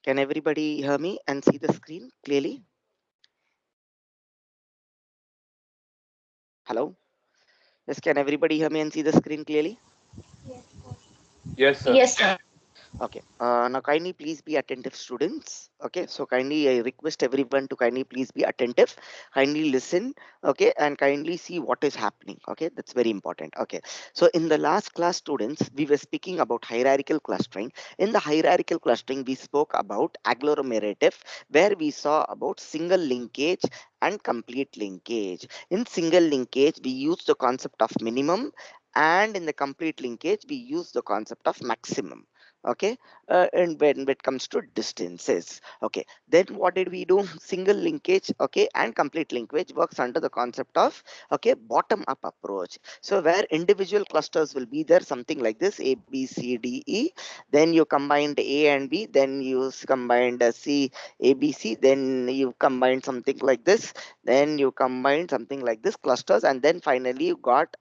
Can everybody hear me and see the screen clearly? Hello? Yes, can everybody hear me and see the screen clearly? Yes, sir. Yes, sir. Okay. Now kindly please be attentive, students. Okay. So kindly I request everyone to kindly please be attentive. Kindly listen. Okay. And kindly see what is happening. Okay. That's very important. Okay. So in the last class, students, we were speaking about hierarchical clustering. In the hierarchical clustering, we spoke about agglomerative, where we saw about single linkage and complete linkage. In single linkage, we use the concept of minimum, and in the complete linkage, we use the concept of maximum. Okay. And when it comes to distances, okay, then what did we do? Single linkage, okay, and complete linkage works under the concept of, okay, bottom up approach. So where individual clusters will be there, something like this: a b c d e, then you combined a and b, then you combined c, a b c, then you combined something like this, then you combined something like this clusters, and then finally you got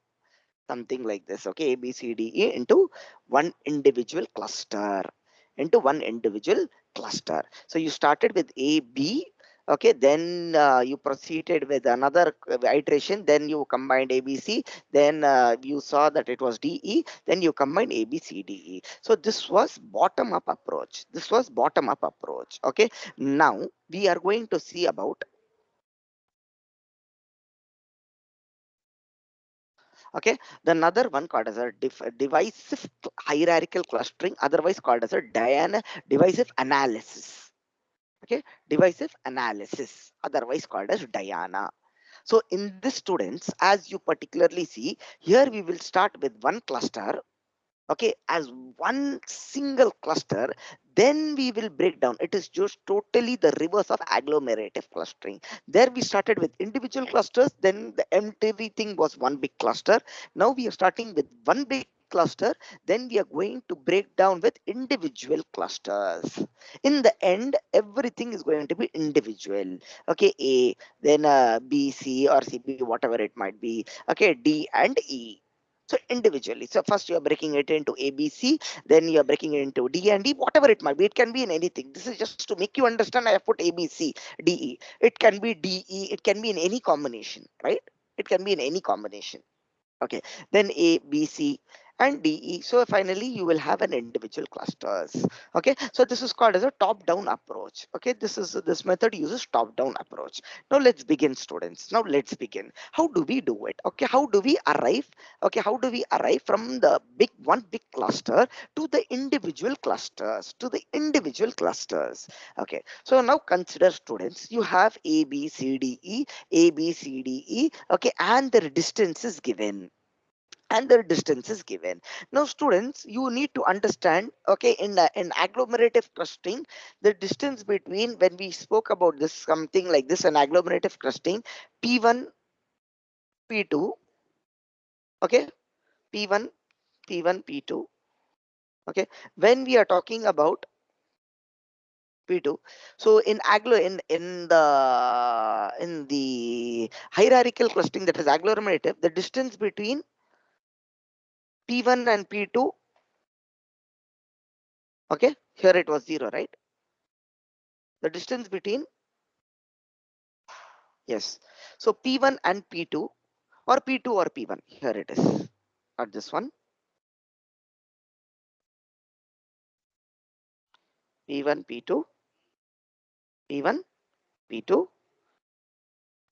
something like this, okay, a b c d e into one individual cluster, into one individual cluster. So you started with a b, okay, then you proceeded with another iteration, then you combined a b c, then you saw that it was d e, then you combined a b c d e. So this was bottom up approach, this was bottom up approach. Okay, now we are going to see about, okay, the another one called as a divisive hierarchical clustering, otherwise called as a divisive analysis. Okay, divisive analysis, otherwise called as Diana. So in this, students, as you particularly see here, we will start with one cluster, okay, as one single cluster, then we will break down. It is just totally the reverse of agglomerative clustering. There we started with individual clusters, then everything was one big cluster. Now we are starting with one big cluster, then we are going to break down with individual clusters. In the end, everything is going to be individual. Okay, a, then b, c, or cb, whatever it might be, okay, d and e. So individually, so first you are breaking it into A, B, C, then you are breaking it into D and D, whatever it might be. It can be in anything. This is just to make you understand. I have put A, B, C, D, E. It can be D, E. It can be in any combination, right? It can be in any combination. Okay, then A, B, C, and D, E. So finally, you will have an individual clusters. Okay, so this is called as a top-down approach. Okay, this method uses top-down approach. Now let's begin, students. Now let's begin. How do we do it? Okay, how do we arrive? Okay, how do we arrive from the one big cluster to the individual clusters? To the individual clusters. Okay, so now consider, students. You have A, B, C, D, E, A, B, C, D, E. Okay, and their distance is given, and their distance is given. Now students, you need to understand, okay, in agglomerative clustering, the distance between, when we spoke about this, something like this, an agglomerative clustering, p1, p2, okay, p1, p1, p2, okay, when we are talking about p2, so in the hierarchical clustering, that is agglomerative, the distance between p1 and p2, okay, here it was 0, right? The distance between, yes. So P1 and P2, or P2 or P1. Here it is. Not this one. P1, P2, P1, P2.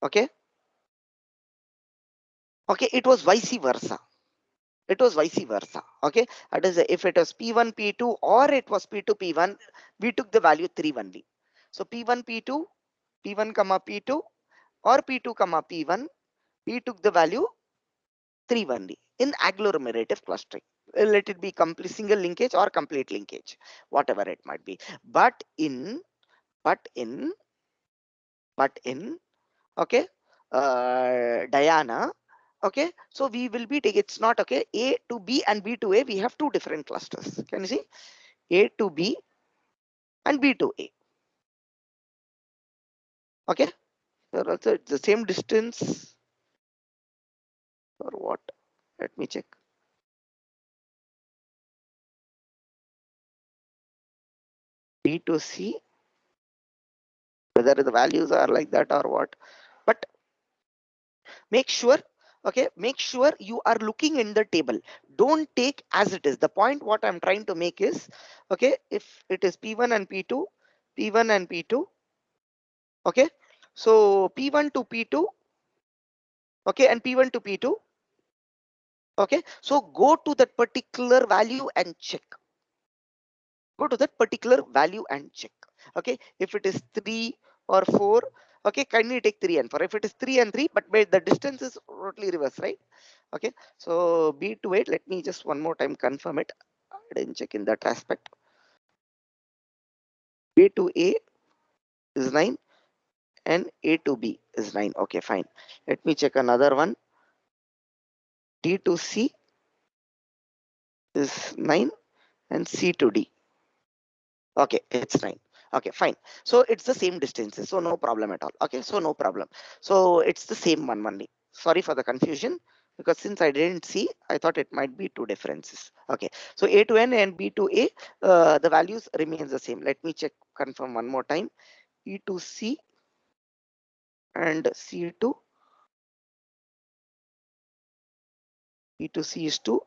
Okay. Okay. It was vice versa. It was vice versa. Okay. That is, if it was P1, P2, or it was P2, P1, we took the value 3 only. So P1, P2, P1 comma P2, or P2 comma P1, we took the value 3 only in agglomerative clustering. Let it be complete single linkage or complete linkage, whatever it might be. But in but in but in okay, Diana, okay, so we will be taking, it's not okay, A to B and B to A, we have two different clusters. Can you see? A to B and B to A. Okay, so also it's the same distance, or what? Let me check. B to C, whether the values are like that or what. But make sure, okay, make sure you are looking in the table. Don't take as it is. The point what I'm trying to make is, okay, if it is P1 and P2, P1 and P2, okay, so P1 to P2, okay, and P1 to P2, okay, so go to that particular value and check. Go to that particular value and check. Okay, if it is 3 or 4, okay, kindly take 3 and 4. If it is 3 and 3, but the distance is totally reverse, right? Okay, so B to 8, let me just one more time confirm it. I didn't check in that aspect. B to A is 9 and A to B is 9. Okay, fine. Let me check another one. D to C is 9 and C to D. Okay, it's 9. Okay, fine. So it's the same distances, so no problem at all. Okay, so no problem. So it's the same one only. Sorry for the confusion, because since I didn't see, I thought it might be two differences. Okay, so A to N and B to A, the values remains the same. Let me check, confirm one more time. E to C and C to E to C is 2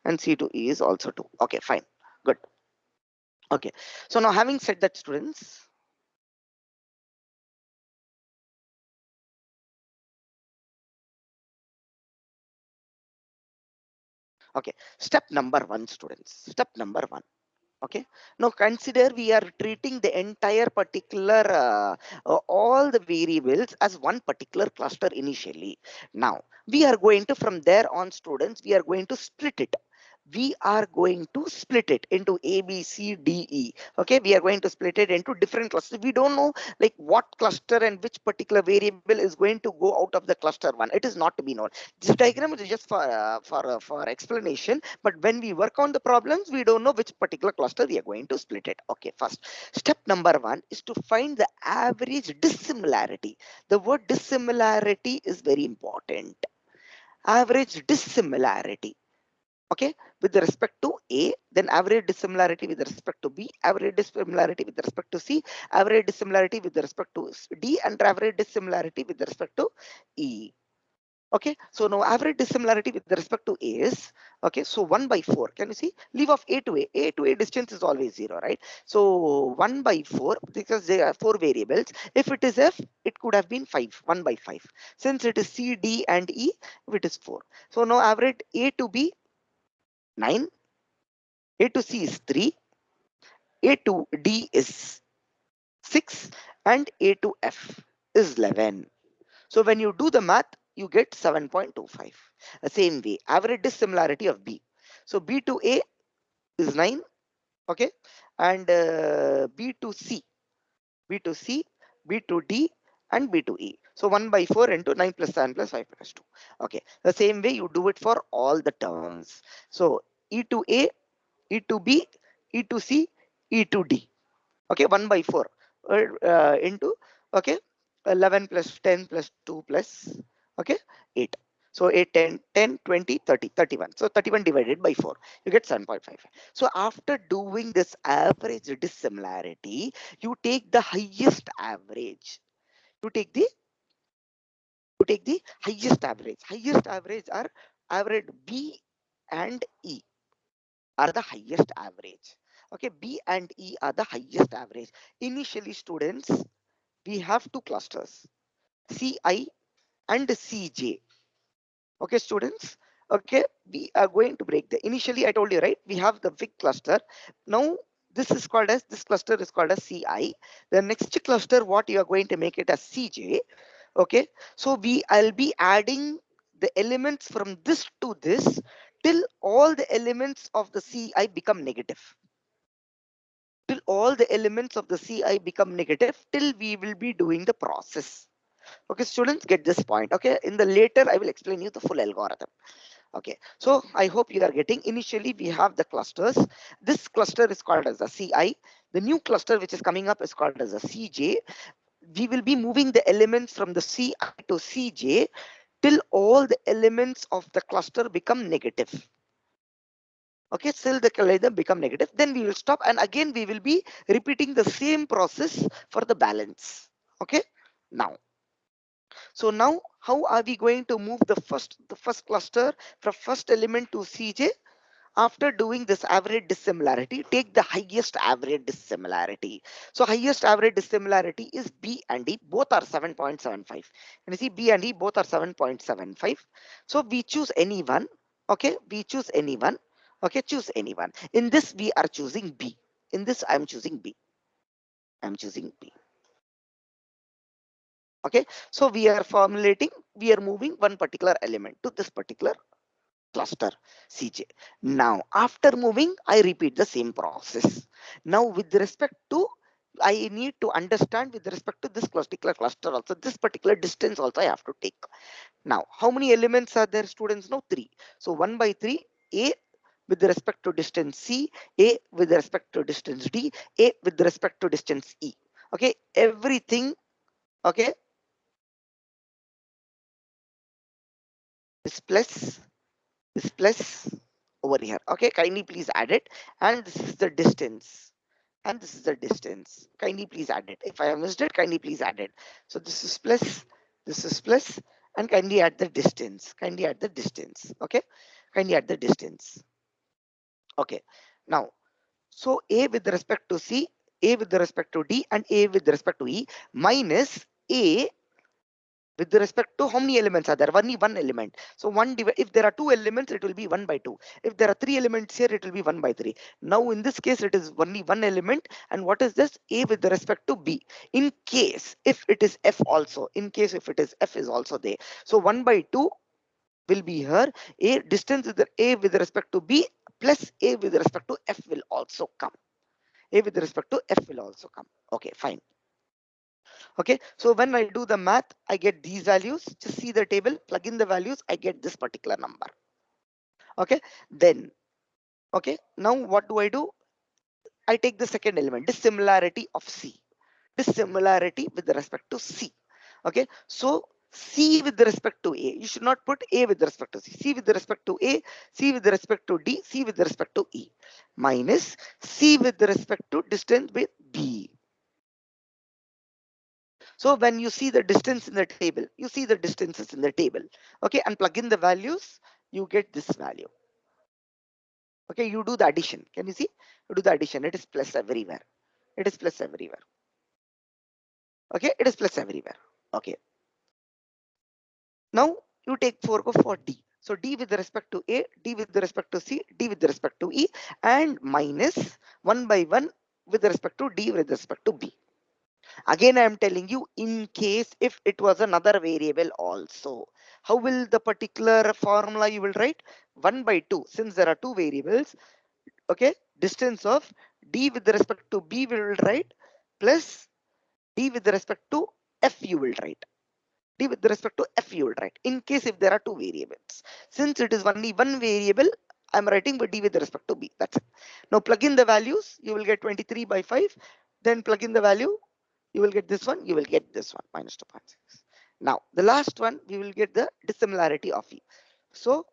and C to E is also 2. Okay, fine, good. Okay, so now having said that, students, okay, step number 1, students, step number 1. Okay, now consider we are treating the entire particular all the variables as one particular cluster initially. Now we are going to, from there on, students, we are going to split it. We are going to split it into A, B, C, D, E. Okay, we are going to split it into different clusters. We don't know like what cluster and which particular variable is going to go out of the cluster 1. It is not to be known. This diagram is just for explanation, but when we work on the problems, we don't know which particular cluster we are going to split it. Okay, first step number 1 is to find the average dissimilarity. The word dissimilarity is very important. Average dissimilarity. Okay, with respect to A, then average dissimilarity with respect to B, average dissimilarity with respect to C, average dissimilarity with respect to D, and average dissimilarity with respect to E. Okay, so now average dissimilarity with respect to A is, okay, so 1 by 4. Can you see? Leave off A to A. A to A distance is always 0, right? So 1 by 4, because there are 4 variables. If it is F, it could have been 5, 1 by 5. Since it is C, D, and E, it is 4. So now average A to B, 9. A to C is 3. A to D is 6. And A to F is 11. So when you do the math, you get 7.25. The same way, average dissimilarity of B. So B to A is 9, okay, and B to C, B to C, B to D, and B to E. So 1 by 4 into 9 plus 7 plus 5 plus 2. Okay, the same way you do it for all the terms. So E to A, E to B, E to C, E to D. Okay, 1 by 4 into, okay, 11 plus 10 plus 2 plus, okay, 8. So 8, 10, 10, 20, 30, 31. So 31 divided by 4, you get 7.5. So after doing this average dissimilarity, you take the highest average. You take the highest average. Highest average are average B and E are the highest average. Okay, B and E are the highest average. Initially, students, we have two clusters, Ci and Cj. Okay, students. Okay, we are going to break the, initially I told you, right, we have the big cluster. Now this cluster is called as Ci. The next cluster, what you are going to make it as Cj. Okay, so I'll be adding the elements from this to this till all the elements of the Ci become negative. Till all the elements of the Ci become negative, till we will be doing the process. Okay, students, get this point. Okay, in the later I will explain you the full algorithm. Okay, so I hope you are getting. Initially we have the clusters. This cluster is called as a Ci. The new cluster which is coming up is called as a Cj. We will be moving the elements from the Ci to Cj till all the elements of the cluster become negative. Okay, still the collision become negative, then we will stop, and again we will be repeating the same process for the balance. Okay, now, so now how are we going to move the first cluster from first element to Cj? After doing this average dissimilarity, take the highest average dissimilarity. So highest average dissimilarity is B and D, both are 7.75. And you see B and D both are 7.75. So we choose any one. Okay, we choose any one. Okay, choose any one. In this we are choosing B. In this I am choosing B. I am choosing B. Okay, so we are formulating, we are moving one particular element to this particular cluster Cj. Now, after moving, I repeat the same process. Now, with respect to, I need to understand with respect to this particular cluster also, this particular distance also I have to take. Now, how many elements are there, students? Now, 3. So, 1 by 3, A with respect to distance C, A with respect to distance D, A with respect to distance E. Okay, everything, okay, is plus over here. Okay, kindly please add it. And this is the distance. And this is the distance. Kindly please add it. If I have missed it, kindly please add it. So this is plus, and kindly add the distance. Kindly add the distance. Okay, kindly add the distance. Okay, now, so A with respect to C, A with respect to D, and A with respect to E minus A with respect to how many elements are there? Only one element. So if there are two elements, it will be 1 by 2. If there are three elements here, it will be 1 by 3. Now in this case, it is only one element. And what is this? A with respect to B. In case if it is F also, in case if it is F is also there. So 1 by 2 will be here. A distance with the A with respect to B plus A with respect to F will also come. A with respect to F will also come. Okay, fine. Okay, so when I do the math, I get these values. Just see the table, plug in the values, I get this particular number. Okay, then, okay, now what do? I take the second element, dissimilarity of C. Dissimilarity with respect to C. Okay, so C with respect to A. You should not put A with respect to C. C with respect to A, C with respect to D, C with respect to E. Minus C with respect to distance with B. So when you see the distance in the table, you see the distances in the table. Okay, and plug in the values, you get this value. Okay, you do the addition. Can you see? You do the addition. It is plus everywhere. It is plus everywhere. Okay, it is plus everywhere. Okay. Now you take 4 for D. So D with respect to A, D with respect to C, D with respect to E, and minus 1 by 1 with respect to D with respect to B. Again, I am telling you, in case if it was another variable also, how will the particular formula you will write? 1 by 2, since there are two variables. Okay, distance of D with respect to B we will write, plus D with respect to F you will write. D with respect to F you will write, in case if there are two variables. Since it is only one variable, I'm writing with D with respect to B. That's it. Now plug in the values, you will get 23 by 5. Then plug in the value, you will get this one, you will get this one, minus 2.6. Now, the last one, we will get the dissimilarity of E. So,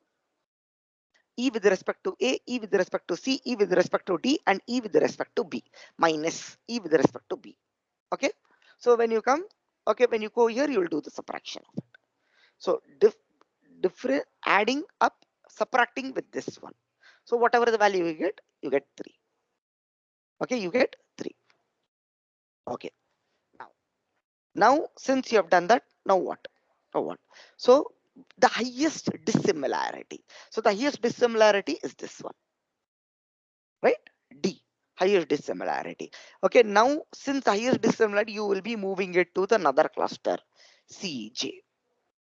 E with respect to A, E with respect to C, E with respect to D, and E with respect to B, minus E with respect to B. Okay. So, when you come, okay, when you go here, you will do the subtraction of it. So, different adding up, subtracting with this one. So, whatever the value you get 3. Okay, you get 3. Okay. Now, since you have done that, now what? Now what? So the highest dissimilarity. So the highest dissimilarity is this one, right? D, highest dissimilarity. Okay, now since the highest dissimilarity, you will be moving it to the another cluster, Cj.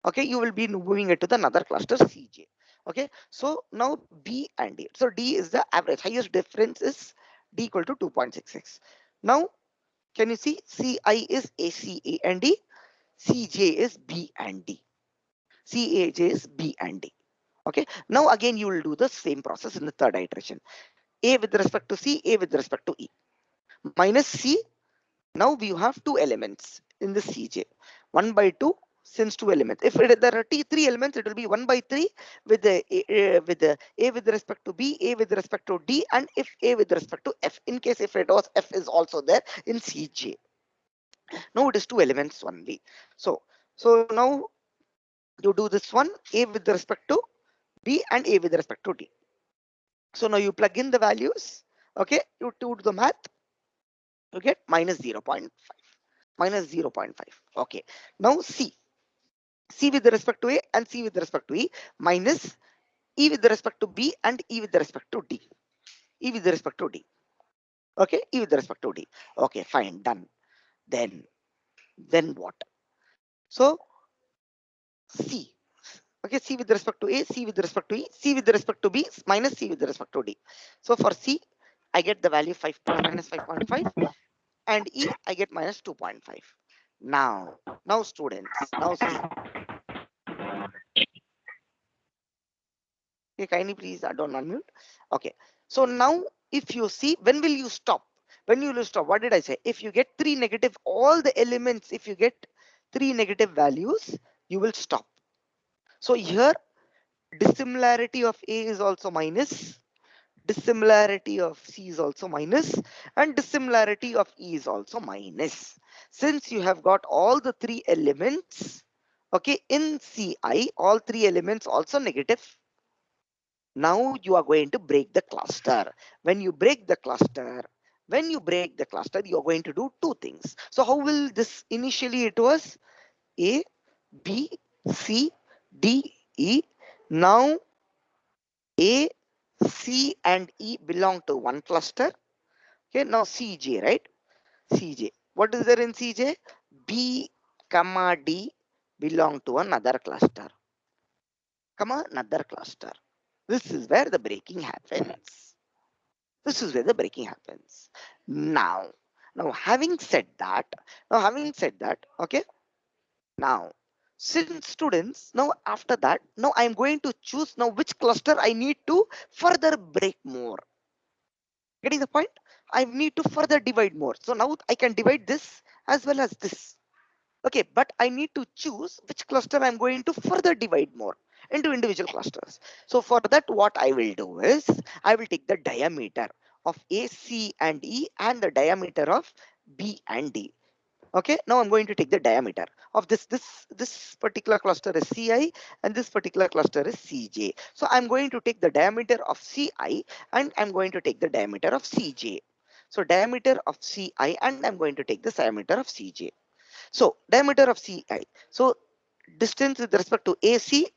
Okay, you will be moving it to the another cluster, Cj. Okay, so now B and D. So D is the average. Highest difference is D equal to 2.66. Now, can you see Ci is ACA and D? Cj is B and D. Caj is B and D. Okay. Now again you will do the same process in the third iteration. A with respect to C, A with respect to E. Minus C. Now we have two elements in the Cj. 1 by 2 since two elements. If there are three elements, it will be 1 by 3 with the A with respect to B, A with respect to D, and if A with respect to F. In case if it was F is also there in Cj. Now it is two elements only. So now you do this one, A with respect to B and A with respect to D. So now you plug in the values. Okay, you do the math. You get minus 0.5. Minus 0.5. Okay. Now C with respect to A and C with respect to E minus E with respect to B and E with respect to D. E with respect to D. Okay, E with respect to D. Okay, fine, done. Then what? So C. Okay, C with respect to A, C with respect to E, C with respect to B minus C with respect to D. So for C, I get the value minus 5.5, and E I get minus 2.5. Now students, now see. Okay, kindly please don't unmute. Okay, so now if you see, when will you stop? When you will stop, what did I say? If you get three negative, all the elements, if you get three negative values, you will stop. So here dissimilarity of A is also minus, dissimilarity of C is also minus, and dissimilarity of E is also minus. Since you have got all the three elements, okay, in Ci, all three elements also negative. Now you are going to break the cluster. When you break the cluster, you are going to do two things. So how will this? Initially it was A, B, C, D, E. Now A, C, and E belong to one cluster. Okay, now Cj, right? Cj. What is there in Cj? B, comma D belong to another cluster. Comma another cluster. This is where the breaking happens. This is where the breaking happens. Now having said that, okay. Now, since students, now after that, now I'm going to choose now which cluster I need to further break more. Getting the point? I need to further divide more. So now I can divide this as well as this. Okay, but I need to choose which cluster I'm going to further divide more into individual clusters. So for that, what I will do is I will take the diameter of A, C, and E and the diameter of B and D. Okay, now I'm going to take the diameter of this particular cluster is Ci and this particular cluster is Cj. So I'm going to take the diameter of Ci and I'm going to take the diameter of Cj. So diameter of Ci and I'm going to take the diameter of Cj. So diameter of Ci. So distance with respect to AC,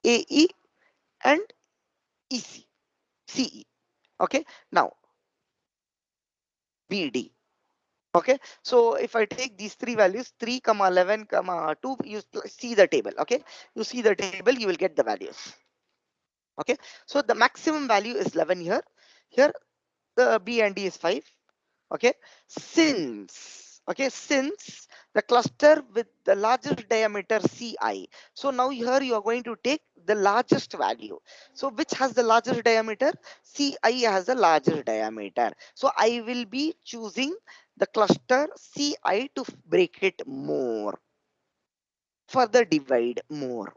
AE, and EC, CE. Okay. Now BD. Okay. So if I take these three values, 3, 11, 2, you see the table. Okay. You see the table, you will get the values. Okay. So the maximum value is 11 here. Here the B and D is 5. Okay, since the cluster with the largest diameter Ci, so now here you are going to take the largest value. So which has the largest diameter? Ci has the largest diameter, so I will be choosing the cluster Ci to break it more, further divide more.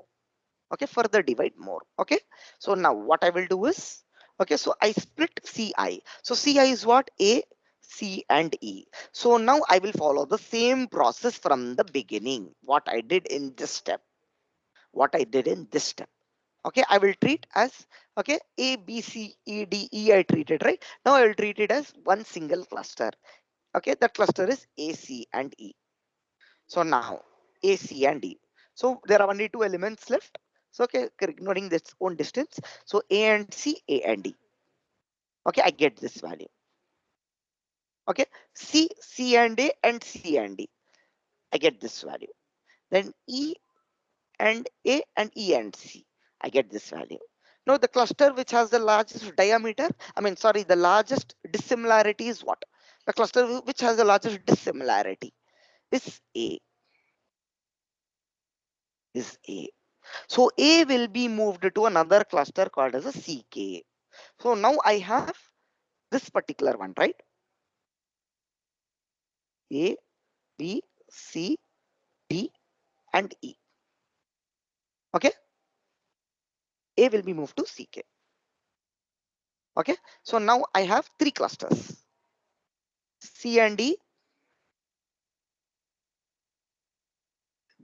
Okay, further divide more. Okay, so now what I will do is, okay, so I split Ci. So Ci is what? A, C, and E. So now I will follow the same process from the beginning, what I did in this step. Okay, I will treat as, okay, A, B, C, E, D, E I treated, right? Now I will treat it as one single cluster. Okay, that cluster is A, C, and E. So now A, C, and E. So there are only two elements left. So okay, ignoring this own distance. So A and C, A and D. Okay, I get this value. Okay, C, C and A, and C and D. I get this value. Then E and A and E and C. I get this value. Now the cluster which has the largest diameter, the largest dissimilarity is what? The cluster which has the largest dissimilarity is A. So A will be moved to another cluster called as a CK. So now I have this particular one, right? A, B, C, D, and E. Okay, A will be moved to CK. Okay, so now I have three clusters, C and D,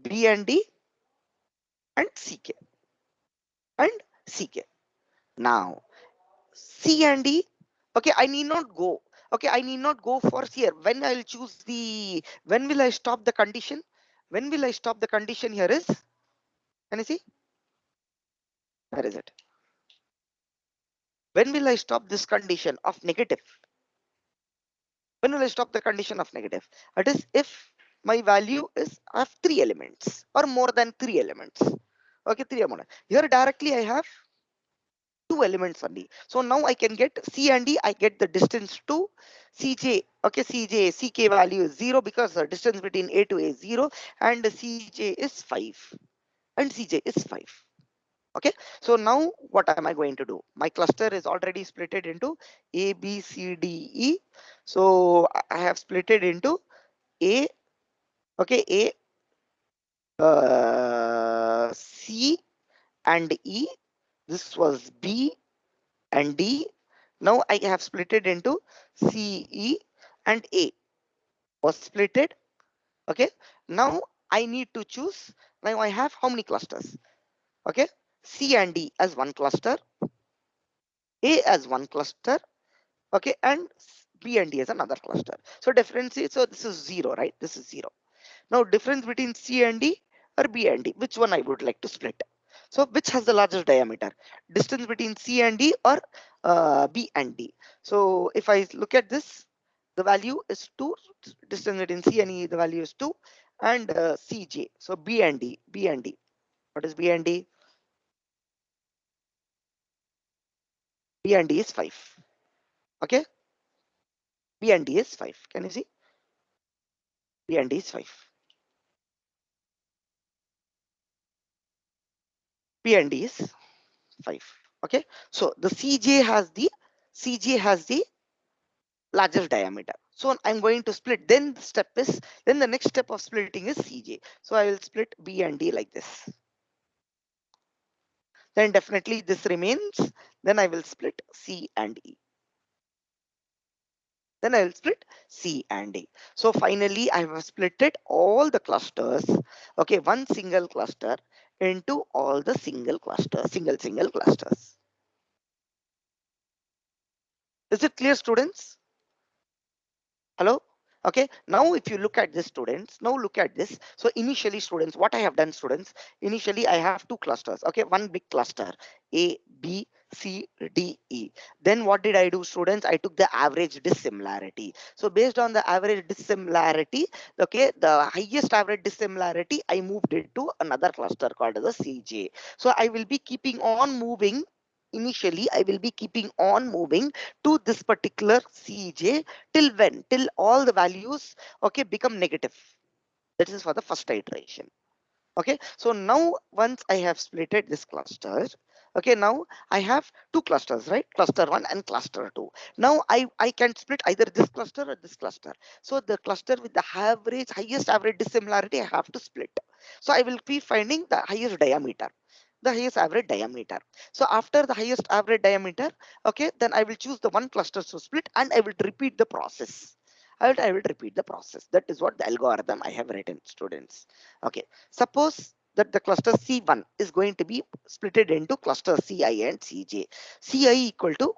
B and D, and CK and CK. Now C and D. Okay, I need not go. Okay, I need not go for here. When I'll choose the, when will I stop the condition? When will I stop the condition here is, can you see? Where is it? When will I stop this condition of negative? When will I stop the condition of negative? That is if my value is I have three elements or more than three elements. Okay, three or more. Here directly I have two elements only. So now I can get C and D, I get the distance to CJ. Okay, CJ, CK value is 0 because the distance between A to A is 0 and CJ is 5 and CJ is 5. Okay, so now what am I going to do? My cluster is already splitted into A, B, C, D, E. So I have splitted into A, okay, A, C and E. This was B and D. Now I have split it into C, E and A was splitted. Okay. Now I need to choose. Now I have how many clusters? Okay. C and D as one cluster, A as one cluster. Okay. And B and D as another cluster. So difference is, so this is 0, right? This is 0. Now difference between C and D or B and D, which one I would like to split? So which has the largest diameter? Distance between C and D or B and D? So if I look at this, the value is 2. Distance between C and E, the value is 2. And CJ, so B and D, B and D. What is B and D? B and D is 5. Okay, B and D is 5. Can you see? B and D is 5. B and D is 5. Okay, so the CJ has the larger diameter. So I'm going to split. Then the next step of splitting is CJ. So I will split B and D like this. Then definitely this remains. Then I will split C and E. Then I will split C and E. So finally I have splitted all the clusters. Okay, one single cluster into all the single clusters. Is it clear, students? Hello? Okay, now if you look at this, students, now look at this. So initially, students, what I have done, students, initially I have two clusters. Okay, one big cluster, A, B, C, D, E. Then what did I do, students? I took the average dissimilarity. So based on the average dissimilarity, okay, the highest average dissimilarity, I moved it to another cluster called the CJ. So I will be keeping on moving. Initially, I will be keeping on moving to this particular CJ till when? Till all the values, okay, become negative. That is for the first iteration. Okay, so now once I have splitted this cluster, okay, now I have two clusters, right? Cluster 1 and cluster 2. Now I can split either this cluster or this cluster. So the cluster with the highest average dissimilarity I have to split. So I will be finding the highest diameter, the highest average diameter. So after the highest average diameter, okay, then I will choose the one cluster to split and I will repeat the process. I will repeat the process. That is what the algorithm I have written, students. Okay, suppose that the cluster C1 is going to be splitted into cluster Ci and Cj. Ci equal to,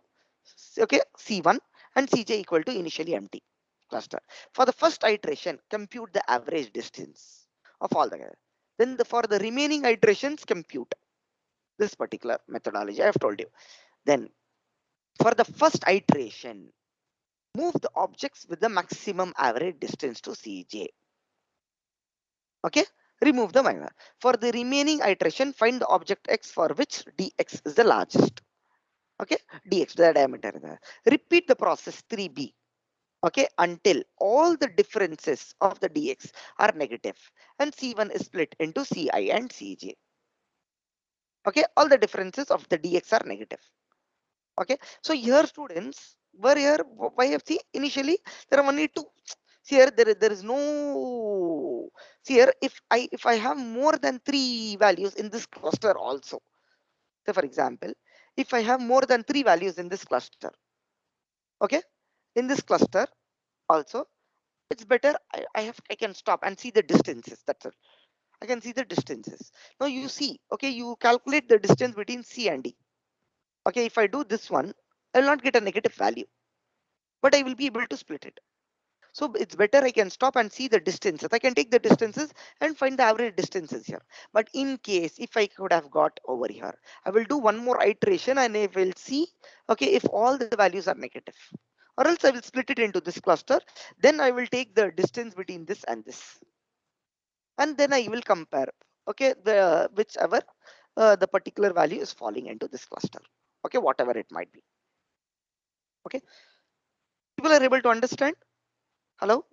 okay, C1 and Cj equal to initially empty cluster. For the first iteration, compute the average distance of all the. Then for the remaining iterations, compute this particular methodology I have told you. Then for the first iteration, move the objects with the maximum average distance to Cj. Okay, remove the minor. For the remaining iteration, find the object x for which dx is the largest. Okay, dx, the diameter. Repeat the process 3b. Okay, until all the differences of the dx are negative and C1 is split into Ci and Cj. Okay, all the differences of the dx are negative. Okay, so here, students, were here YFC initially there are only two. See here, there is no. See here, if I have more than 3 values in this cluster also. So for example, if I have more than 3 values in this cluster, okay, in this cluster also, it's better I can stop and see the distances. That's it. I can see the distances. Now you see, okay, you calculate the distance between C and D. Okay, if I do this one, I will not get a negative value, but I will be able to split it. So it's better I can stop and see the distances. I can take the distances and find the average distances here. But in case if I could have got over here, I will do one more iteration and I will see, okay, if all the values are negative. Or else I will split it into this cluster. Then I will take the distance between this and this. And then I will compare, okay, the whichever the particular value is falling into this cluster. Okay, whatever it might be. Okay. People are able to understand? Hello?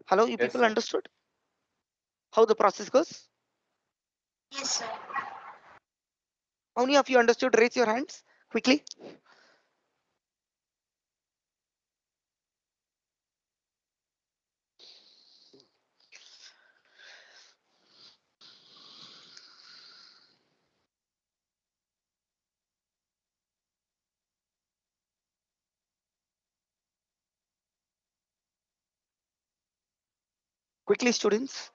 Hello, you Yes, people sir. understood how the process goes? Yes, sir. How many of you understood? Raise your hands quickly. Quickly, students.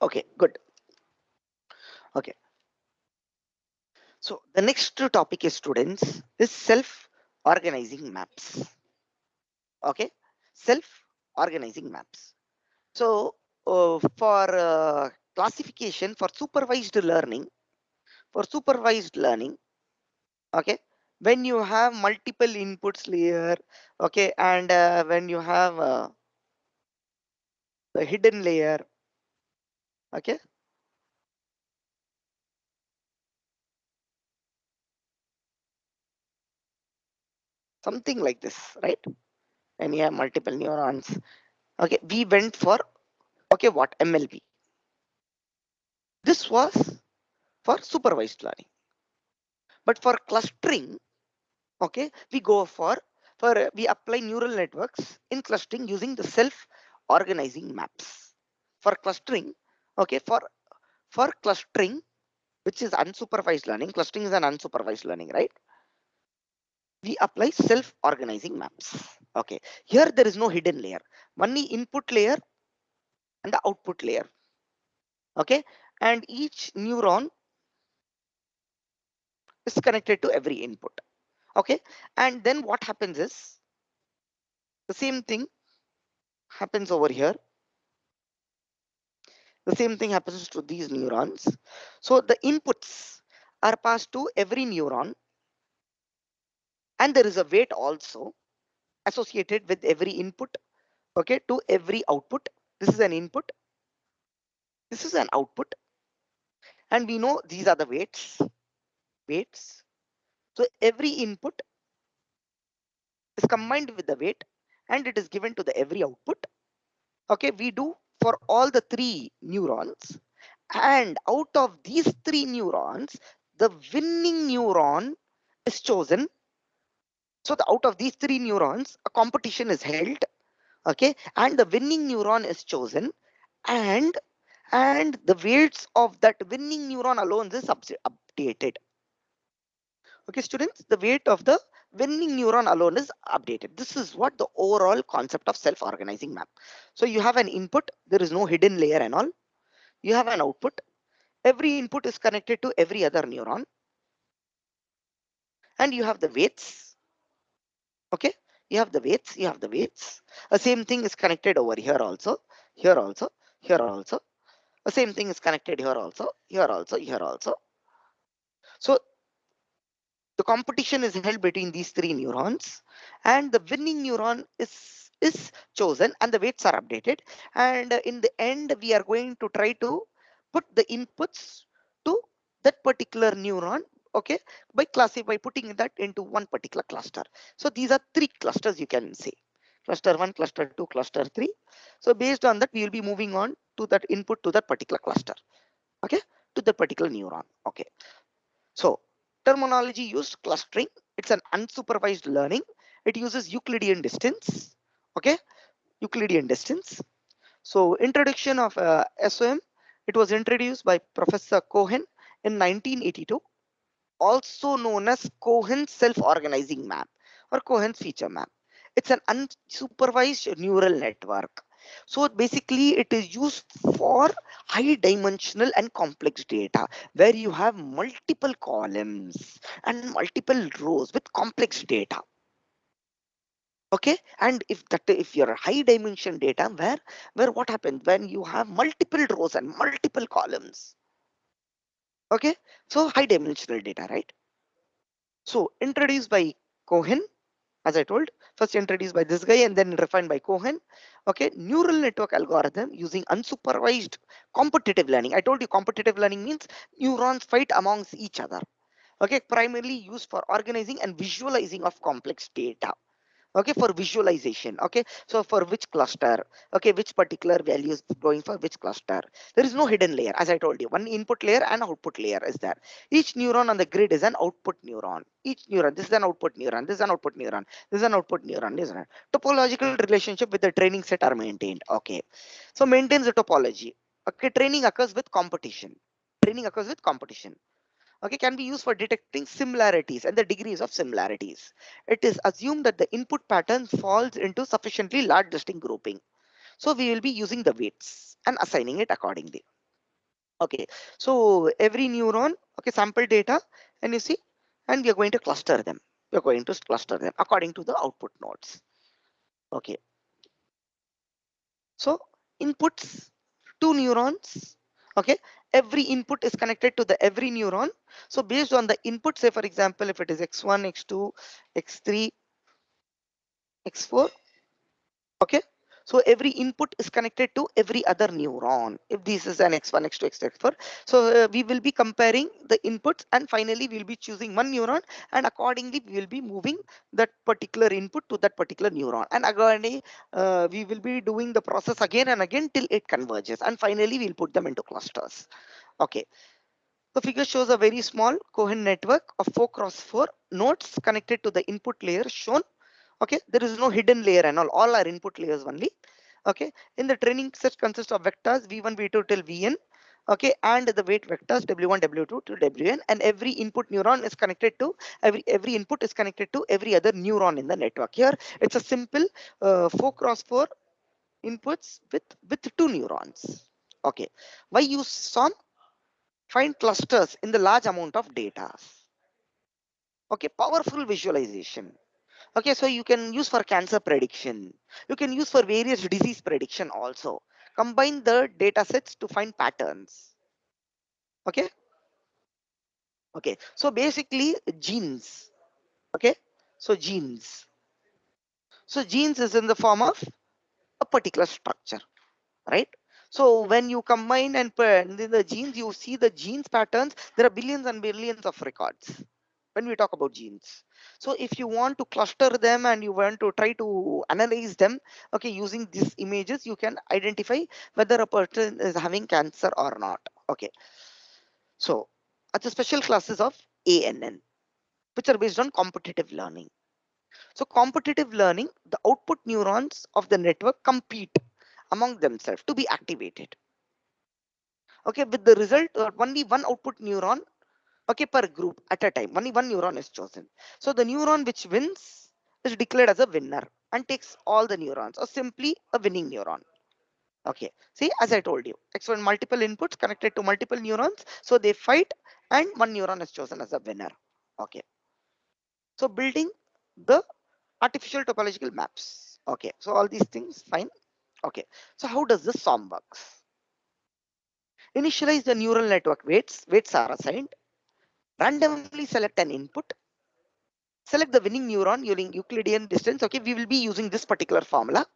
Okay, good. Okay. So the next topic is, students, is self-organizing maps. Okay, self-organizing maps. So for classification, for supervised learning, okay, when you have multiple inputs layer, okay, and when you have the hidden layer, okay, something like this, right? When you have multiple neurons, okay, we went for, okay, what, MLP. This was for supervised learning. But for clustering, okay, we go for we apply neural networks in clustering using the self-organizing maps. For clustering, okay, for clustering, which is unsupervised learning, clustering is an unsupervised learning, right? We apply self-organizing maps. Okay, here there is no hidden layer, only input layer and the output layer. Okay, and each neuron is connected to every input. Okay, and then what happens is the same thing happens over here. The same thing happens to these neurons. So the inputs are passed to every neuron, and there is a weight also associated with every input, okay, to every output. This is an input, this is an output, and we know these are the weights. So every input is combined with the weight and it is given to the every output. Okay, we do for all the 3 neurons, and out of these 3 neurons, the winning neuron is chosen. So out of these 3 neurons, a competition is held, okay, and the winning neuron is chosen, and the weights of that winning neuron alone is updated. Okay, students, the weight of the winning neuron alone is updated. This is what the overall concept of self-organizing map. So you have an input, there is no hidden layer and all. You have an output. Every input is connected to every other neuron, and you have the weights. Okay, you have the weights. The same thing is connected over here also, here also, here also. The same thing is connected here also, here also, here also. So the competition is held between these 3 neurons, and the winning neuron is chosen, and the weights are updated. And in the end, we are going to try to put the inputs to that particular neuron, okay, by putting that into one particular cluster. So these are 3 clusters, you can say: cluster 1, cluster 2, cluster 3. So based on that, we will be moving on to that input to that particular cluster, okay, to the particular neuron. Okay, so Terminology used: clustering. It's an unsupervised learning. It uses Euclidean distance. Okay, Euclidean distance. So introduction of SOM. It was introduced by Professor Cohen in 1982, also known as Cohen's self-organizing map or Cohen's feature map. It's an unsupervised neural network. So basically it is used for high dimensional and complex data where you have multiple columns and multiple rows with complex data. Okay, and if you're high dimension data, where what happens when you have multiple rows and multiple columns? Okay, so high dimensional data, right? So introduced by Cohen, as I told, first introduced by this guy and then refined by Cohen. Okay, neural network algorithm using unsupervised competitive learning. I told you competitive learning means neurons fight amongst each other. Okay, primarily used for organizing and visualizing of complex data. Okay, for visualization. Okay, so for which cluster, okay, which particular value is going for which cluster. There is no hidden layer. As I told you, one input layer and output layer is there. Each neuron on the grid is an output neuron. Each neuron, this is an output neuron, this is an output neuron, this is an output neuron, this is an topological relationship with the training set are maintained. Okay, so maintains the topology. Okay, training occurs with competition. Training occurs with competition. Okay, can be used for detecting similarities and the degrees of similarities. It is assumed that the input pattern falls into sufficiently large distinct grouping. So we will be using the weights and assigning it accordingly. Okay, so every neuron, okay, sample data, and you see, and we are going to cluster them. We are going to cluster them according to the output nodes. Okay, so inputs, two neurons. Okay, every input is connected to the every neuron. So based on the input, say for example, if it is x1, x2, x3, x4. Okay, so every input is connected to every other neuron. If this is an x1, x2, x4, so we will be comparing the inputs and finally we'll be choosing one neuron, and accordingly we will be moving that particular input to that particular neuron, and accordingly we will be doing the process again and again till it converges, and finally we'll put them into clusters. Okay, the figure shows a very small Cohen network of 4 cross 4 nodes connected to the input layer shown. Okay, there is no hidden layer and all are input layers only. Okay, in the training set consists of vectors v1, v2 till vn. Okay, and the weight vectors w1, w2 to wn, and every input neuron is connected to every input is connected to every other neuron in the network. Here it's a simple 4 cross 4 inputs with two neurons. Okay, why use SOM? Find clusters in the large amount of data. Okay, powerful visualization. Okay, so you can use for cancer prediction. You can use for various disease prediction also. Combine the data sets to find patterns. Okay. Okay. So basically genes. Okay. So genes. So genes is in the form of a particular structure, right? So when you combine and put the genes, you see the genes patterns. There are billions and billions of records when we talk about genes. So if you want to cluster them and you want to try to analyze them, okay, using these images, you can identify whether a person is having cancer or not. Okay, so at the special classes of ANN, which are based on competitive learning. So competitive learning, the output neurons of the network compete among themselves to be activated. Okay, with the result only one output neuron, okay, per group at a time, only one neuron is chosen. So the neuron which wins is declared as a winner and takes all the neurons, or simply a winning neuron. Okay, see, as I told you, x1 multiple inputs connected to multiple neurons, so they fight and one neuron is chosen as a winner. Okay, so building the artificial topological maps. Okay, so all these things fine. Okay, so how does this SOM works? Initialize the neural network weights. Weights are assigned. Randomly select an input. Select the winning neuron using Euclidean distance. Okay, we will be using this particular formula.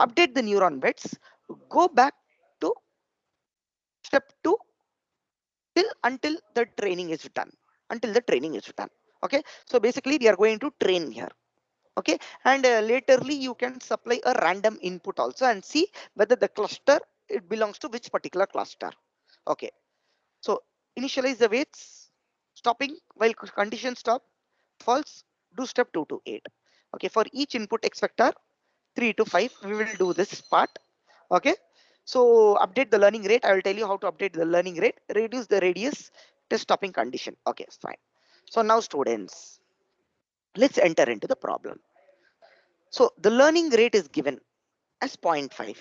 Update the neuron weights. Go back to step 2 until the training is done. Until the training is done. Okay, so basically we are going to train here. Okay, and laterly you can supply a random input also and see whether the cluster it belongs to which particular cluster. Okay, so initialize the weights. stopping while condition stop false, do step 2 to 8. Okay, for each input X vector 3 to 5, we will do this part. Okay, so update the learning rate. I will tell you how to update the learning rate. Reduce the radius, test stopping condition. Okay, fine. So now students, let's enter into the problem. So the learning rate is given as 0.5.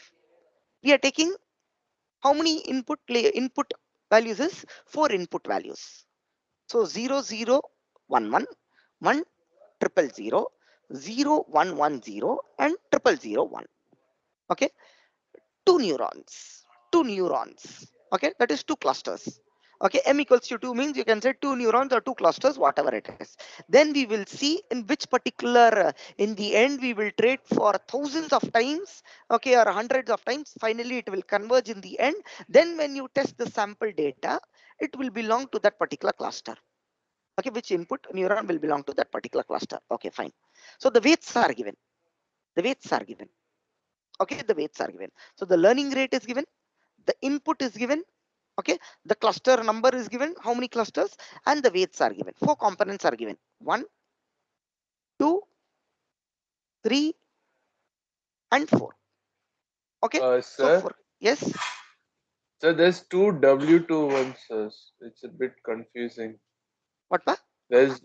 We are taking how many input values is 4 input values. So 0 0 1 1 1 triple 0 0 1 1 0 and triple 0 1. Okay, two neurons. Okay, that is two clusters. Okay, m equals to 2 means you can say two neurons or two clusters, whatever it is. Then we will see in which particular, in the end, we will trade for thousands of times, okay, or hundreds of times. Finally, it will converge in the end. Then when you test the sample data, it will belong to that particular cluster. Okay, which input neuron will belong to that particular cluster. Okay, fine. So the weights are given. The weights are given. Okay, the weights are given. So the learning rate is given. The input is given. Okay, the cluster number is given, how many clusters, and the weights are given. 4 components are given. 1, 2, 3, and 4. Okay, so Sir, 4. Yes. so there's two W21 sirs. It's a bit confusing. What? There's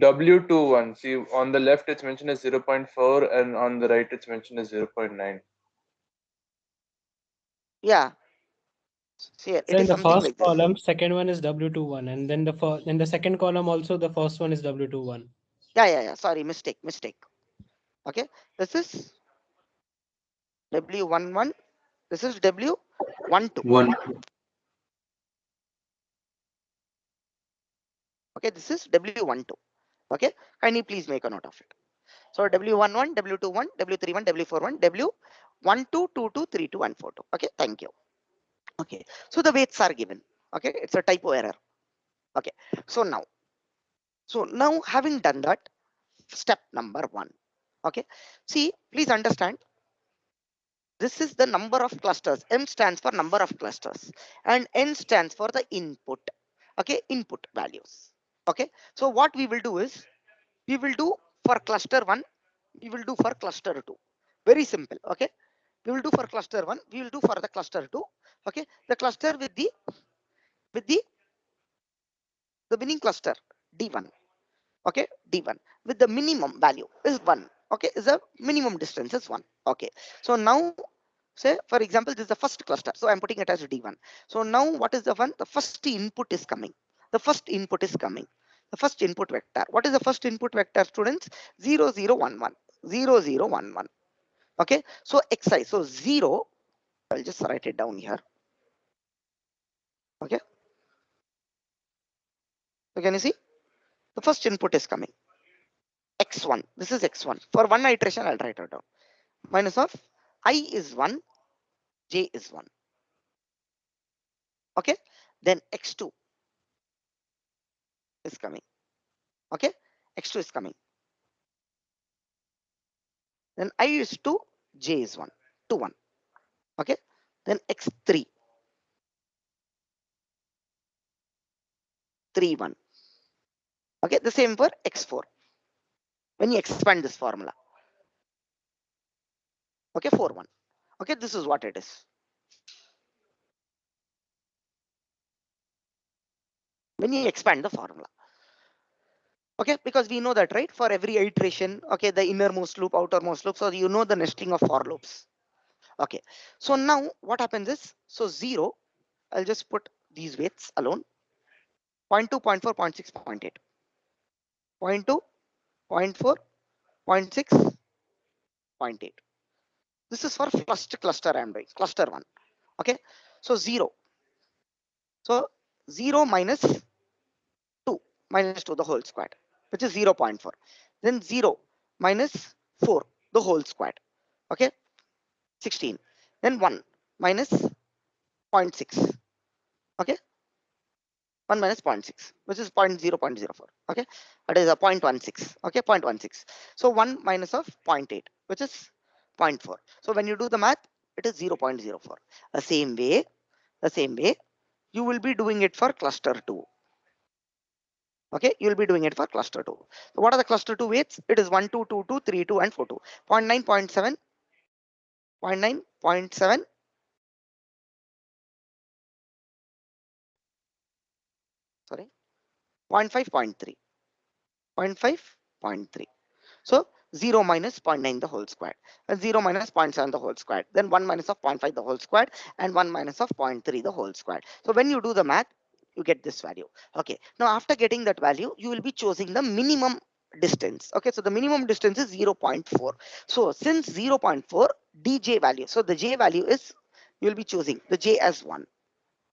W21. See, on the left it's mentioned as 0.4 and on the right it's mentioned as 0.9. Yeah. See, it So in is the something first like this. column, second one is W21, and then in the second column also the first one is W21. Yeah. Sorry, mistake. Okay, this is W11. This is W12. One. Okay, this is W12. Okay, kindly please make a note of it. So W11, W21, W31, W41, W12, 22, 32, and 42. Okay, thank you. Okay, so the weights are given. Okay, it's a typo error. Okay, so now having done that, step number 1. Okay, see, please understand, this is the number of clusters. M stands for number of clusters and N stands for the input. Okay, input values. Okay, so what we will do is, we will do for cluster 1, we will do for cluster 2. Very simple. Okay, we will do for cluster 1, we will do for the cluster 2. Okay, the cluster with the winning cluster D1. Okay, D1 with the minimum value is 1. Okay, is the minimum distance is 1. Okay, so now say for example this is the first cluster, so I'm putting it as D1. So now what is the one? The first input is coming. The first input is coming. The first input vector. What is the first input vector, students? 0 0 1 1 0 0 1 1. Okay, so xi, so 0, I'll just write it down here. Okay, so can you see the first input is coming, x1. This is x1. For one iteration I'll write it down. Minus of I is 1, j is 1. Okay, then x2 is coming. Okay, x2 is coming. Then I is 2, j is 1, 2 1. Okay, then x3 3 1. Okay, the same for x4 when you expand this formula. Okay, 4 1. Okay, this is what it is when you expand the formula. Okay, because we know that, right, for every iteration, okay, the innermost loop, outermost loop, so you know the nesting of for loops. Okay, so now what happens is, so 0, I'll just put these weights alone, 0.2, 0.4, 0.6, 0.8, 0.2, 0.4, 0.6, 0.8. This is for first cluster I'm doing, cluster 1. Okay, so 0, so 0 minus 2 minus 2 the whole squared, which is 0.4. Then 0 minus 4 the whole squared. Okay, 16. Then 1 minus 0.6. Okay, 1 minus 0.6, which is 0.04. Okay, that is a 0.16. Okay, 0.16. So 1 minus of 0.8, which is 0.4. So when you do the math, it is 0.04. The same way, you will be doing it for cluster 2. Okay, you will be doing it for cluster 2. So what are the cluster 2 weights? It is 1, 2, 2, 2, 3, 2, and 4, 2. 0.9, 0.7, 0.9, 0.7, sorry, 0.5, 0.3, 0.5, 0.3. So 0 minus 0.9 the whole squared, and 0 minus 0.7 the whole squared, then 1 minus of 0.5 the whole squared, and 1 minus of 0.3 the whole squared. So when you do the math, you get this value. Okay, now after getting that value, you will be choosing the minimum distance. Okay, so the minimum distance is 0.4. So since 0.4 dj value, so the j value is, you will be choosing the j as 1.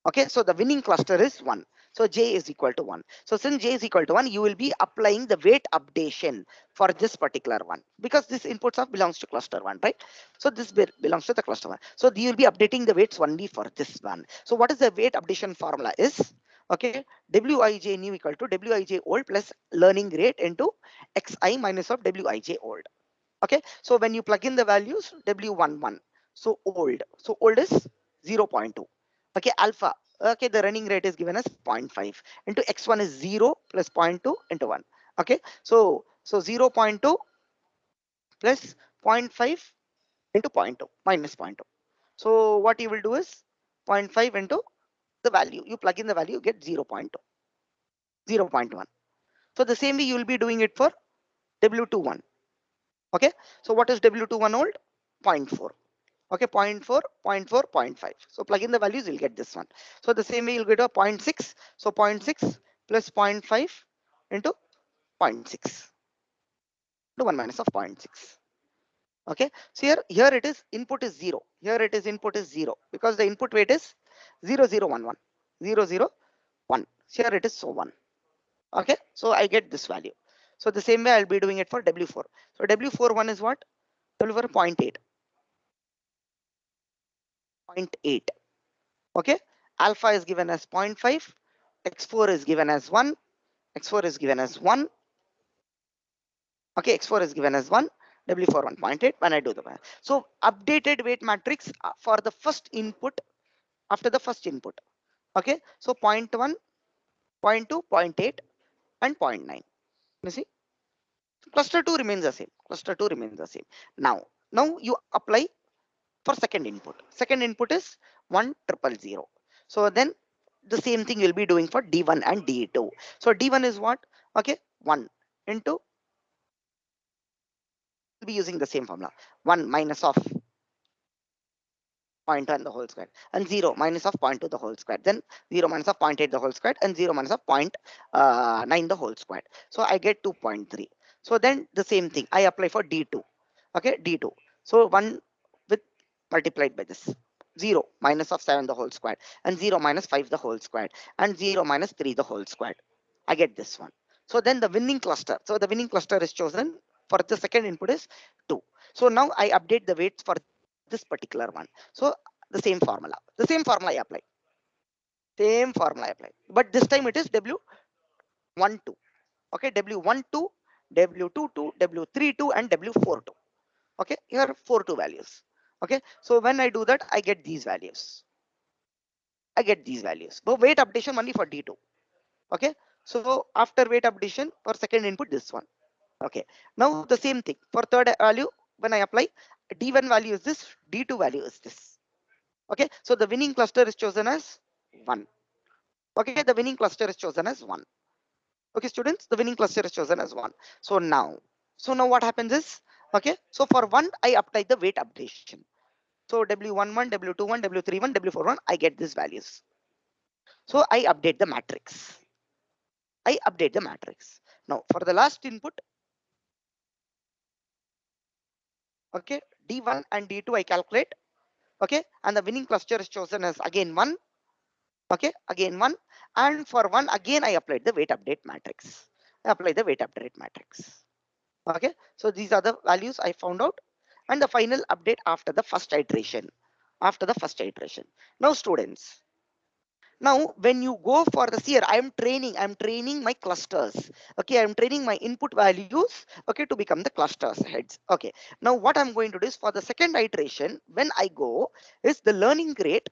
Okay, so the winning cluster is 1. So j is equal to 1. So since j is equal to 1, you will be applying the weight updation for this particular one, because this inputs of belongs to cluster 1, right? So this belongs to the cluster 1. So you will be updating the weights only for this one. So what is the weight updation formula is? Okay, wij new equal to wij old plus learning rate into xi minus of wij old. Okay, so when you plug in the values, w11, so old is 0.2. Okay, alpha, okay, the running rate is given as 0.5 into x1 is 0 plus 0.2 into 1. Okay, so 0.2 plus 0.5 into 0.2 minus 0.2. So what you will do is 0.5 into the value, you plug in the value, you get 0.2, 0.1. So the same way you will be doing it for w21. Okay, so what is w21 old? 0.4. Okay, 0.4, 0.4, 0.5. So plug in the values, you'll get this one. So the same way you'll get a 0.6. So 0.6 plus 0.5 into 0.6 to 1 minus of 0.6. Okay, so here it is input is 0. Here it is input is 0 because the input weight is 0, 0, 1, 1, 0, 0, 1. Here it is so 1. Okay, so I get this value. So the same way I'll be doing it for W4. So W41 is what? W4 0.8. 0.8. Okay, alpha is given as 0.5, x4 is given as 1, x4 is given as 1. Okay, x4 is given as 1, w4 1.8 when I do the math. So updated weight matrix for the first input after the first input. Okay, so 0.1, 0.2, 0.8 and 0.9. You see, cluster 2 remains the same. Cluster 2 remains the same. Now you apply for second input. Second input is 1,000. So then the same thing you'll be doing for D1 and D2. So D1 is what? Okay, 1 into, we'll be using the same formula. 1 minus of 0.1 the whole square and 0 minus of 0.2 the whole square. Then 0 minus of 0.8 the whole square and 0 minus of 0.9 the whole square. So I get 2.3. So then the same thing I apply for D2. Okay, D2. So 1 with multiplied by this. 0 minus of 7 the whole square and 0 minus 5 the whole square and 0 minus 3 the whole square. I get this one. So then the winning cluster. So the winning cluster is chosen for the second input is 2. So now I update the weights for this particular one. So the same formula. The same formula I apply. Same formula I apply. But this time it is W12. Okay, W12, W22, W32, and W42. Okay, here are 42 values. Okay, so when I do that, I get these values. I get these values. But weight updation only for D2. Okay, so after weight updation for second input, this one. Okay, now the same thing for third value. When I apply, D1 value is this, D2 value is this. Okay, so the winning cluster is chosen as 1. Okay, the winning cluster is chosen as 1. Okay, students, the winning cluster is chosen as 1. So now what happens is, okay, so for 1, I apply the weight updation. So W11, W21, W31, W41, I get these values. So I update the matrix. I update the matrix. Now for the last input, okay, D1 and D2 I calculate. Okay, and the winning cluster is chosen as again 1. Okay, again 1, and for 1 again I applied the weight update matrix. I apply the weight update matrix. Okay, so these are the values I found out, and the final update after the first iteration. After the first iteration. Now students, now when you go for the here, I'm training my clusters. Okay, I'm training my input values, okay, to become the clusters heads. Okay, now what I'm going to do is for the second iteration, when I go is the learning rate.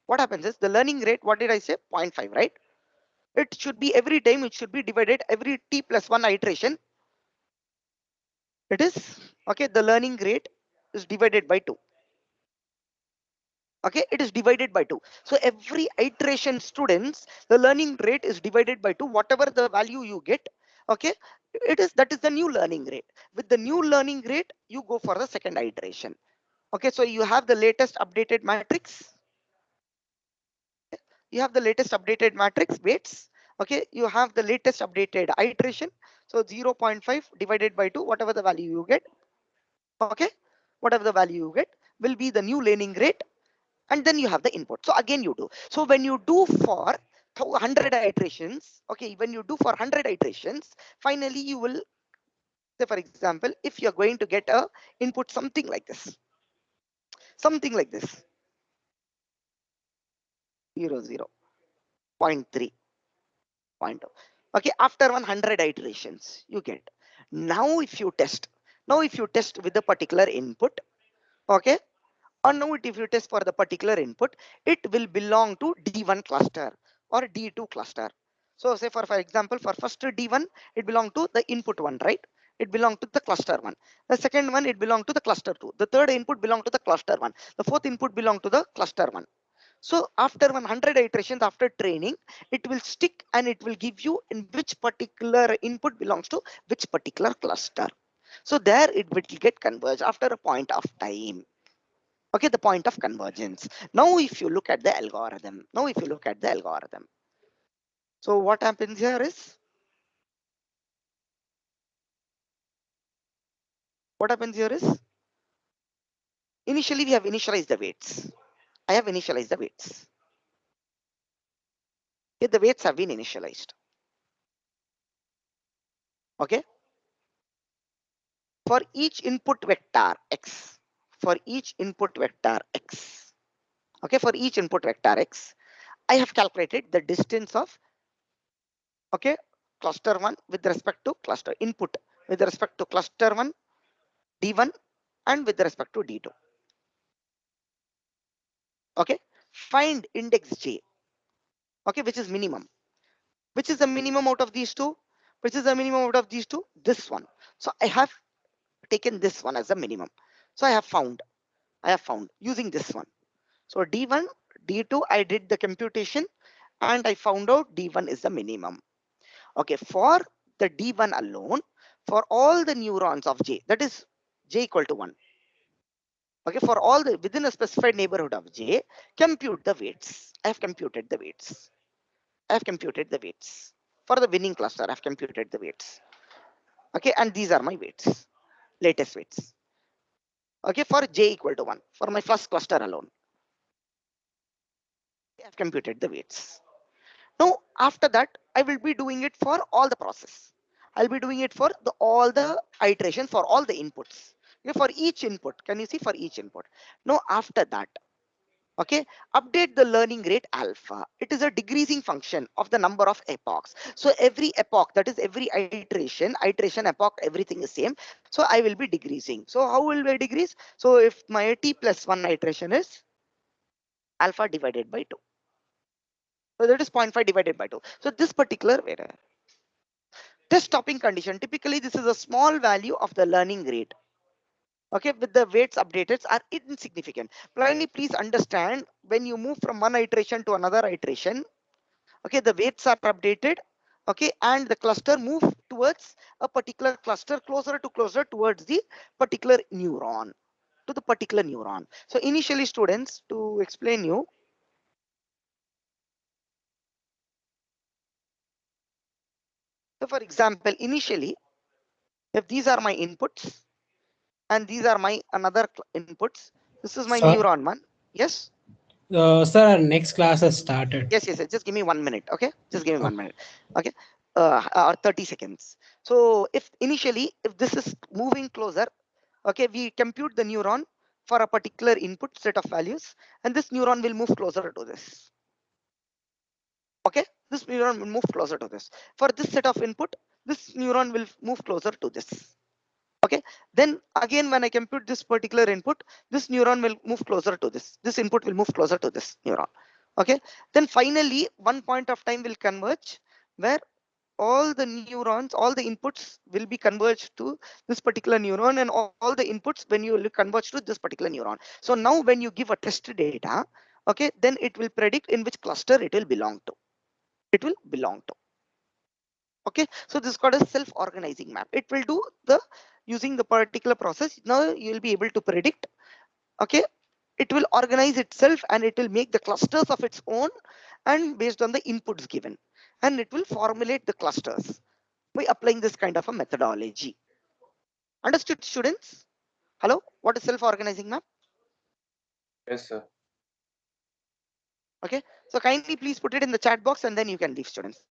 What happens is the learning rate, what did I say? 0.5, right? It should be every time, it should be divided every t plus 1 iteration. It is, okay, the learning rate is divided by 2. Okay, it is divided by 2. So every iteration, students, the learning rate is divided by 2. Whatever the value you get, okay, that is the new learning rate. With the new learning rate, you go for the second iteration. Okay, so you have the latest updated matrix. You have the latest updated matrix weights. Okay, you have the latest updated iteration. So 0.5 divided by 2, whatever the value you get. Okay, whatever the value you get will be the new learning rate. And then you have the input. So again you do. So when you do for 100 iterations, okay, when you do for 100 iterations, finally you will say, for example, if you're going to get a input something like this, 0, 0, 0.3, 0.2. Okay, after 100 iterations you get. Now if you test with the particular input, okay, or now if you test for the particular input, it will belong to D1 cluster or D2 cluster. So say for example, for first D1, it belong to the input one, right? It belong to the cluster one. The second one, it belong to the cluster two. The third input belong to the cluster one. The fourth input belong to the cluster one. So after 100 iterations, after training, it will stick and it will give you in which particular input belongs to which particular cluster. So there it will get converged after a point of time. Okay, the point of convergence. Now if you look at the algorithm, so what happens here is, initially we have initialized the weights. I have initialized the weights. Okay, the weights have been initialized. Okay, for each input vector x, okay, for each input vector x, I have calculated the distance of, okay, cluster 1 with respect to cluster input with respect to cluster 1 D1 and with respect to D2. Okay, find index j, okay, which is minimum. Which is the minimum out of these two? This one. So I have taken this one as a minimum. So I have found using this one. So D1, D2, I did the computation and I found out D1 is the minimum. Okay, for the D1 alone, for all the neurons of J, that is J equal to 1. Okay, for all the within a specified neighborhood of J, compute the weights. I have computed the weights. For the winning cluster. I've computed the weights. Okay, and these are my weights, latest weights. Okay, for J equal to 1, for my first cluster alone, I've computed the weights. Now, after that, I will be doing it for all the process. I'll be doing it for all the iterations for all the inputs. Okay, for each input, can you see for each input? Now, after that, okay, update the learning rate alpha. It is a decreasing function of the number of epochs. So every epoch, that is every iteration epoch, everything is same. So I will be decreasing. So how will I decrease? So if my t plus 1 iteration is alpha divided by 2. So that is 0.5 divided by 2. So this particular test stopping condition, typically this is a small value of the learning rate. Okay, with the weights updated are insignificant. Blindly, please understand, when you move from one iteration to another iteration, okay, the weights are updated, okay, and the cluster move towards a particular cluster, closer towards the particular neuron, So initially, students, to explain you, so for example, initially, if these are my inputs and these are my another inputs, this is my Sir, neuron 1. Yes. Sir, our next class has started. Yes. Just give me 1 minute. Okay. Just give me 1 Okay. minute. Okay. Or 30 seconds. So if this is moving closer, okay, we compute the neuron for a particular input set of values, and this neuron will move closer to this. Okay. This neuron will move closer to this. For this set of input, this neuron will move closer to this. Okay. Then again, when I compute this particular input, this neuron will move closer to this. This input will move closer to this neuron. Okay, then finally one point of time will converge where all the neurons, all the inputs will be converged to this particular neuron, and all the inputs when you will converge to this particular neuron. So now when you give a test data, okay, then it will predict in which cluster it will belong to. It will belong to. Okay, so this is called a self-organizing map. It will do the using the particular process. Now you will be able to predict. Okay, it will organize itself and it will make the clusters of its own, and based on the inputs given, and it will formulate the clusters by applying this kind of a methodology. Understood, students? Hello, what is self-organizing map? Yes, sir. Okay, so kindly please put it in the chat box and then you can leave, students.